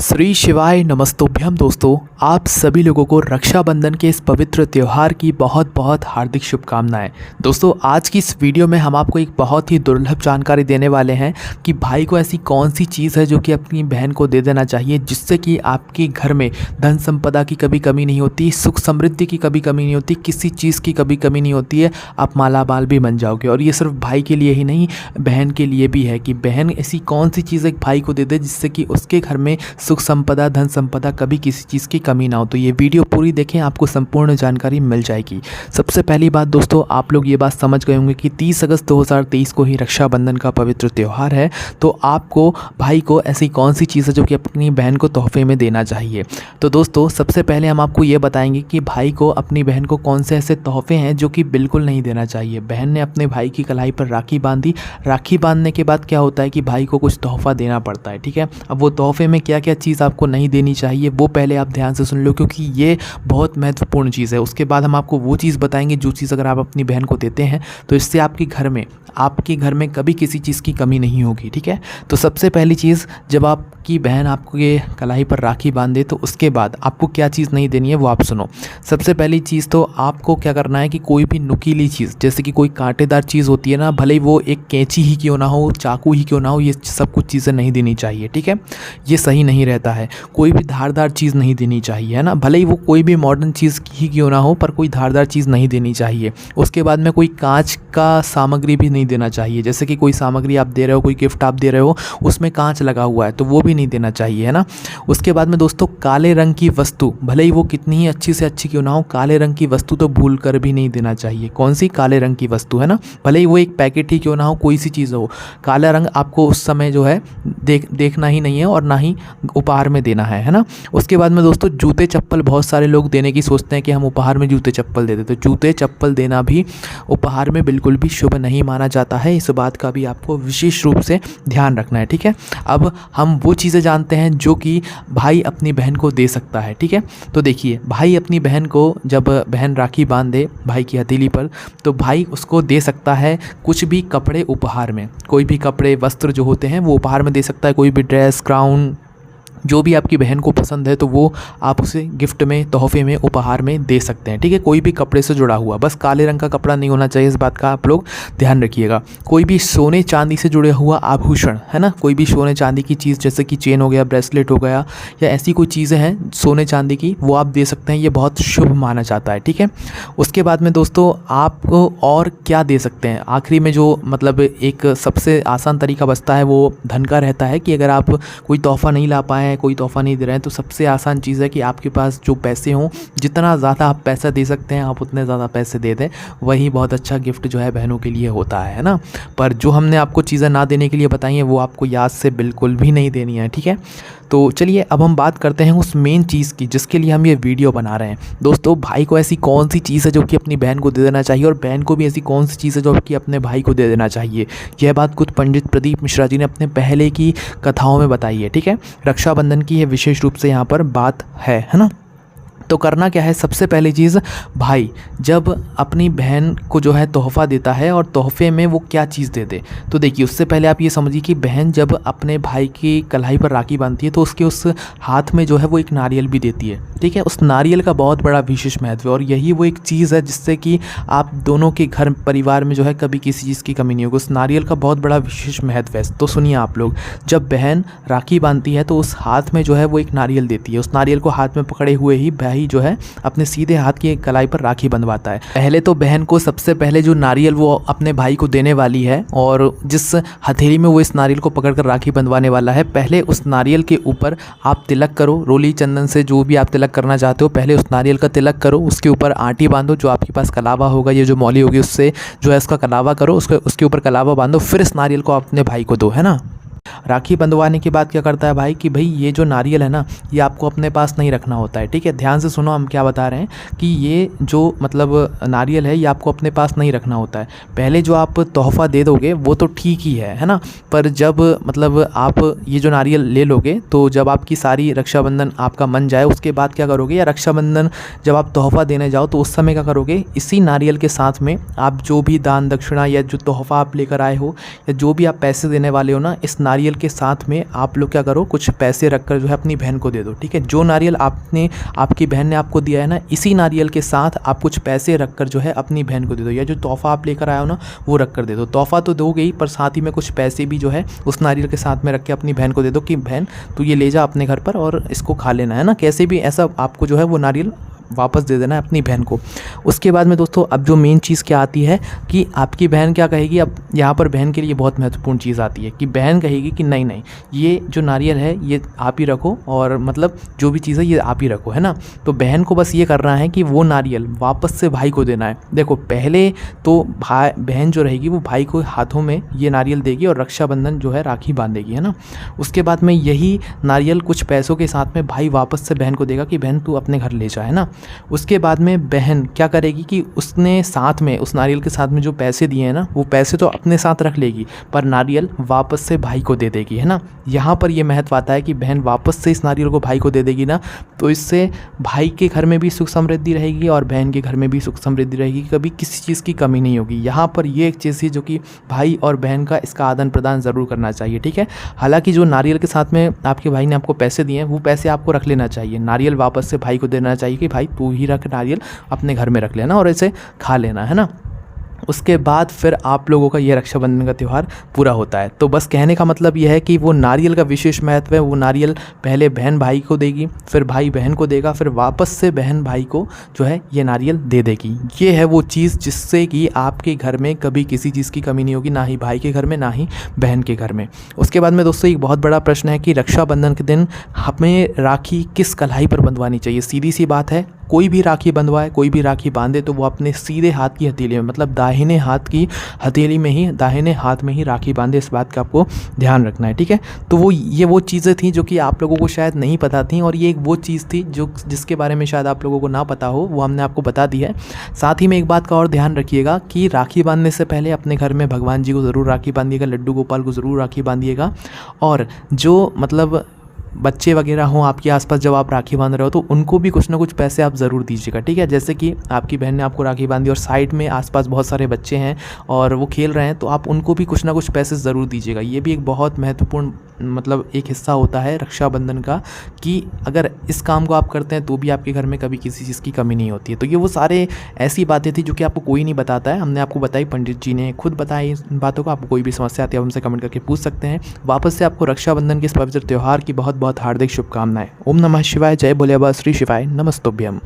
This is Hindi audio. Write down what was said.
श्री शिवाय नमस्तोभ्यम दोस्तों, आप सभी लोगों को रक्षाबंधन के इस पवित्र त्यौहार की बहुत बहुत हार्दिक शुभकामनाएं। दोस्तों, आज की इस वीडियो में हम आपको एक बहुत ही दुर्लभ जानकारी देने वाले हैं कि भाई को ऐसी कौन सी चीज़ है जो कि अपनी बहन को दे देना चाहिए, जिससे कि आपके घर में धन संपदा की कभी कमी नहीं होती, सुख समृद्धि की कभी कमी नहीं होती, किसी चीज़ की कभी कमी नहीं होती है। आप मालामाल भी बन जाओगे। और ये सिर्फ भाई के लिए ही नहीं, बहन के लिए भी है कि बहन ऐसी कौन सी चीज़ एक भाई को दे दे जिससे कि उसके घर में सुख संपदा, धन संपदा, कभी किसी चीज़ की कमी ना हो। तो ये वीडियो पूरी देखें, आपको संपूर्ण जानकारी मिल जाएगी। सबसे पहली बात दोस्तों, आप लोग ये बात समझ गए होंगे कि 30 अगस्त 2023 को ही रक्षाबंधन का पवित्र त्यौहार है। तो आपको भाई को ऐसी कौन सी चीज़ है जो कि अपनी बहन को तोहफे में देना चाहिए। तो दोस्तों, सबसे पहले हम आपको ये बताएंगे कि भाई को अपनी बहन को कौन से ऐसे तोहफे हैं जो कि बिल्कुल नहीं देना चाहिए। बहन ने अपने भाई की कलाई पर राखी बांधी, राखी बांधने के बाद क्या होता है कि भाई को कुछ तोहफा देना पड़ता है, ठीक है। अब वो तोहफे में क्या क्या चीज़ आपको नहीं देनी चाहिए वो पहले आप ध्यान से सुन लो, क्योंकि ये बहुत महत्वपूर्ण चीज़ है। उसके बाद हम आपको वो चीज़ बताएंगे जो चीज़ अगर आप अपनी बहन को देते हैं तो इससे आपके घर में कभी किसी चीज़ की कमी नहीं होगी, ठीक है। तो सबसे पहली चीज़, जब आपकी बहन आपको ये कलाई पर राखी बांधे तो उसके बाद आपको क्या चीज़ नहीं देनी है वो आप सुनो। सबसे पहली चीज़ तो आपको क्या करना है कि कोई भी नुकीली चीज़, जैसे कि कोई कांटेदार चीज़ होती है ना, भले ही वो एक कैंची ही क्यों ना हो, चाकू ही क्यों ना हो, ये सब कुछ चीज़ें नहीं देनी चाहिए, ठीक है। ये सही नहीं रहता है। कोई भी धारदार चीज़ नहीं देनी चाहिए, है ना। भले ही वो कोई भी मॉडर्न चीज़ ही क्यों ना हो, पर कोई धारदार चीज़ नहीं देनी चाहिए। उसके बाद में कोई कांच का सामग्री भी नहीं देना चाहिए। जैसे कि कोई सामग्री आप दे रहे हो, कोई गिफ्ट आप दे रहे हो, उसमें कांच लगा हुआ है तो वो भी नहीं देना चाहिए, है ना। उसके बाद में दोस्तों, काले रंग की वस्तु, भले ही वो कितनी ही अच्छी से अच्छी क्यों ना हो, काले रंग की वस्तु तो भूल कर भी नहीं देना चाहिए। कौन सी? काले रंग की वस्तु, है ना। भले ही वो एक पैकेट ही क्यों ना हो, कोई सी चीज़ हो, काला रंग आपको उस समय जो है देखना ही नहीं है और ना ही उपहार में देना है ना। उसके बाद में दोस्तों, जूते चप्पल बहुत सारे लोग देने की सोचते हैं कि हम उपहार में जूते चप्पल दे देते। तो जूते चप्पल देना भी उपहार में बिल्कुल भी शुभ नहीं माना जाता है। इस बात का भी आपको विशेष रूप से ध्यान रखना है, ठीक है। अब हम वो चीज़ें जानते हैं जो कि भाई अपनी बहन को दे सकता है, ठीक है। तो देखिए, भाई अपनी बहन को, जब बहन राखी बांध दे भाई की हथेली पर, तो भाई उसको दे सकता है कुछ भी कपड़े उपहार में। कोई भी कपड़े, वस्त्र जो होते हैं वो उपहार में दे सकता है। कोई भी ड्रेस, क्राउन, जो भी आपकी बहन को पसंद है तो वो आप उसे गिफ्ट में, तोहफे में, उपहार में दे सकते हैं, ठीक है। कोई भी कपड़े से जुड़ा हुआ, बस काले रंग का कपड़ा नहीं होना चाहिए, इस बात का आप लोग ध्यान रखिएगा। कोई भी सोने चांदी से जुड़े हुआ आभूषण, है ना, कोई भी सोने चांदी की चीज़, जैसे कि चेन हो गया, ब्रेसलेट हो गया, या ऐसी कोई चीज़ें हैं सोने चांदी की, वो आप दे सकते हैं। ये बहुत शुभ माना जाता है, ठीक है। उसके बाद में दोस्तों, आप और क्या दे सकते हैं, आखिरी में जो मतलब एक सबसे आसान तरीका बचता है वो धन का रहता है कि अगर आप कोई तोहफा नहीं ला पाए, कोई तोहफा नहीं दे रहे हैं, तो सबसे आसान चीज़ है कि आपके पास जो पैसे हों, जितना ज़्यादा आप पैसा दे सकते हैं आप उतने ज़्यादा पैसे दे दें। वही बहुत अच्छा गिफ्ट जो है बहनों के लिए होता है ना। पर जो हमने आपको चीज़ें ना देने के लिए बताई हैं वो आपको याद से बिल्कुल भी नहीं देनी है, ठीक है। तो चलिए अब हम बात करते हैं उस मेन चीज़ की जिसके लिए हम ये वीडियो बना रहे हैं। दोस्तों, भाई को ऐसी कौन सी चीज़ है जो कि अपनी बहन को दे देना चाहिए, और बहन को भी ऐसी कौन सी चीज़ है जो कि अपने भाई को दे देना चाहिए। यह बात खुद पंडित प्रदीप मिश्रा जी ने अपने पहले की कथाओं में बताई है, ठीक है। रक्षाबंधन की यह विशेष रूप से यहाँ पर बात है ना। तो करना क्या है, सबसे पहली चीज़, भाई जब अपनी बहन को जो है तोहफ़ा देता है और तोहफे में वो क्या चीज़ दे दे। तो देखिए, उससे पहले आप ये समझिए कि बहन जब अपने भाई की कलाई पर राखी बांधती है तो उसके उस हाथ में जो है वो एक नारियल भी देती है, ठीक है। उस नारियल का बहुत बड़ा विशेष महत्व है और यही वो एक चीज़ है जिससे कि आप दोनों के घर परिवार में जो है कभी किसी चीज़ की कमी नहीं होगी। उस नारियल का बहुत बड़ा विशेष महत्व है। तो सुनिए आप लोग, जब बहन राखी बांधती है तो उस हाथ में जो है वो एक नारियल देती है। उस नारियल को हाथ में पकड़े हुए ही भाई जो है अपने सीधे हाथ की कलाई पर राखी बंधवाता है। पहले तो बहन को सबसे पहले जो नारियल वो अपने भाई को देने वाली है, और जिस हथेली में वो इस नारियल को पकड़कर राखी बंधवाने वाला है, पहले उस नारियल के ऊपर आप तिलक करो। रोली चंदन से जो भी आप तिलक करना चाहते हो, पहले उस नारियल का तिलक करो। उसके ऊपर आटी बांधो, जो आपके पास कलावा होगा, ये जो मौली होगी उससे जो है इसका कलावा करो, उसके ऊपर कलावा बांधो, फिर इस नारियल को अपने भाई को दो, है ना। राखी बंधवाने के बाद क्या करता है भाई कि भाई ये जो नारियल है ना, ये आपको अपने पास नहीं रखना होता है, ठीक है। ध्यान से सुनो हम क्या बता रहे हैं कि ये जो मतलब नारियल है ये आपको अपने पास नहीं रखना होता है। पहले जो आप तोहफ़ा दे दोगे वो तो ठीक ही है ना। पर जब मतलब आप ये जो नारियल ले लोगे तो जब आपकी सारी रक्षाबंधन आपका मन जाए, उसके बाद क्या करोगे, या रक्षाबंधन जब आप तोहफ़ा देने जाओ तो उस समय क्या करोगे, इसी नारियल के साथ में आप जो भी दान दक्षिणा या जो तोहफ़ा आप लेकर आए हो या जो भी आप पैसे देने वाले हो ना, इस नारियल के साथ में आप लोग क्या करो, कुछ पैसे रखकर जो है अपनी बहन को दे दो, ठीक है। जो नारियल आपकी बहन ने आपको दिया है ना, इसी नारियल के साथ आप कुछ पैसे रखकर जो है अपनी बहन को दे दो, या जो तोहफ़ा आप लेकर आए हो ना वो रख कर दे दो। तोहफ़ा तो दोगे ही, पर साथ ही में कुछ पैसे भी जो है उस नारियल के साथ में रख के अपनी बहन को दे दो कि बहन तू ये ले जा अपने घर पर और इसको खा लेना, है ना। कैसे भी ऐसा आपको जो है वो नारियल वापस दे देना है अपनी बहन को। उसके बाद में दोस्तों अब जो मेन चीज़ क्या आती है कि आपकी बहन क्या कहेगी। अब यहाँ पर बहन के लिए बहुत महत्वपूर्ण चीज़ आती है कि बहन कहेगी कि नहीं नहीं, ये जो नारियल है ये आप ही रखो, और मतलब जो भी चीज़ है ये आप ही रखो, है ना। तो बहन को बस ये करना है कि वो नारियल वापस से भाई को देना है। देखो पहले तो बहन जो रहेगी वो भाई को हाथों में ये नारियल देगी और रक्षाबंधन जो है राखी बांधेगी, है ना। उसके बाद में यही नारियल कुछ पैसों के साथ में भाई वापस से बहन को देगा कि बहन तू अपने घर ले जा, है ना। उसके बाद में बहन क्या करेगी कि उसने साथ में उस नारियल के साथ में जो पैसे दिए हैं ना, वो पैसे तो अपने साथ रख लेगी, पर नारियल वापस से भाई को दे देगी, है ना। यहाँ पर ये महत्व आता है कि बहन वापस से इस नारियल को भाई को दे देगी ना, तो इससे भाई के घर में भी सुख समृद्धि रहेगी और बहन के घर में भी सुख समृद्धि रहेगी, कभी किसी चीज़ की कमी नहीं होगी। यहाँ पर ये एक चीज़ थी जो कि भाई और बहन का इसका आदान प्रदान ज़रूर करना चाहिए, ठीक है। हालाँकि जो नारियल के साथ में आपके भाई ने आपको पैसे दिए हैं वो पैसे आपको रख लेना चाहिए, नारियल वापस से भाई को देना चाहिए कि भाई तू ही रख नारियल, अपने घर में रख लेना और इसे खा लेना, है ना। उसके बाद फिर आप लोगों का ये रक्षाबंधन का त्यौहार पूरा होता है। तो बस कहने का मतलब यह है कि वो नारियल का विशेष महत्व है। वो नारियल पहले बहन भाई को देगी, फिर भाई बहन को देगा, फिर वापस से बहन भाई को जो है ये नारियल दे देगी। ये है वो चीज़ जिससे कि आपके घर में कभी किसी चीज़ की कमी नहीं होगी, ना ही भाई के घर में ना ही बहन के घर में। उसके बाद में दोस्तों एक बहुत बड़ा प्रश्न है कि रक्षाबंधन के दिन हमें राखी किस कलाई पर बंधवानी चाहिए। सीधी सी बात है, कोई भी राखी बंधवाए, कोई भी राखी बांधे तो वो अपने सीधे हाथ की हथेली में, मतलब दाहिने हाथ की हथेली में ही, दाहिने हाथ में ही राखी बांधे। इस बात का आपको ध्यान रखना है, ठीक है। तो ये वो चीज़ें थी जो कि आप लोगों को शायद नहीं पता थी, और ये एक वो चीज़ थी जिसके बारे में शायद आप लोगों को ना पता हो, वो हमने आपको बता दी है। साथ ही में एक बात का और ध्यान रखिएगा कि राखी बांधने से पहले अपने घर में भगवान जी को ज़रूर राखी बांधिएगा, लड्डू गोपाल को ज़रूर राखी बांधिएगा। और जो मतलब बच्चे वगैरह हों आपके आसपास जब आप राखी बांध रहे हो, तो उनको भी कुछ ना कुछ पैसे आप ज़रूर दीजिएगा, ठीक है। जैसे कि आपकी बहन ने आपको राखी बांधी और साइड में आसपास बहुत सारे बच्चे हैं और वो खेल रहे हैं, तो आप उनको भी कुछ ना कुछ पैसे ज़रूर दीजिएगा। ये भी एक बहुत महत्वपूर्ण मतलब एक हिस्सा होता है रक्षाबंधन का, कि अगर इस काम को आप करते हैं तो भी आपके घर में कभी किसी चीज़ की कमी नहीं होती है। तो ये वो सारे ऐसी बातें थी जो कि आपको कोई नहीं बताता है, हमने आपको बताई, पंडित जी ने खुद बताई इन बातों को। आपको कोई भी समस्या आती है आप हमसे कमेंट करके पूछ सकते हैं। वापस से आपको रक्षाबंधन के इस पवित्र त्यौहार की बहुत बहुत हार्दिक शुभकामनाएं। ओम नमः शिवाय, जय भोले बाबा, श्री शिवाय, नमस्तुभ्यम।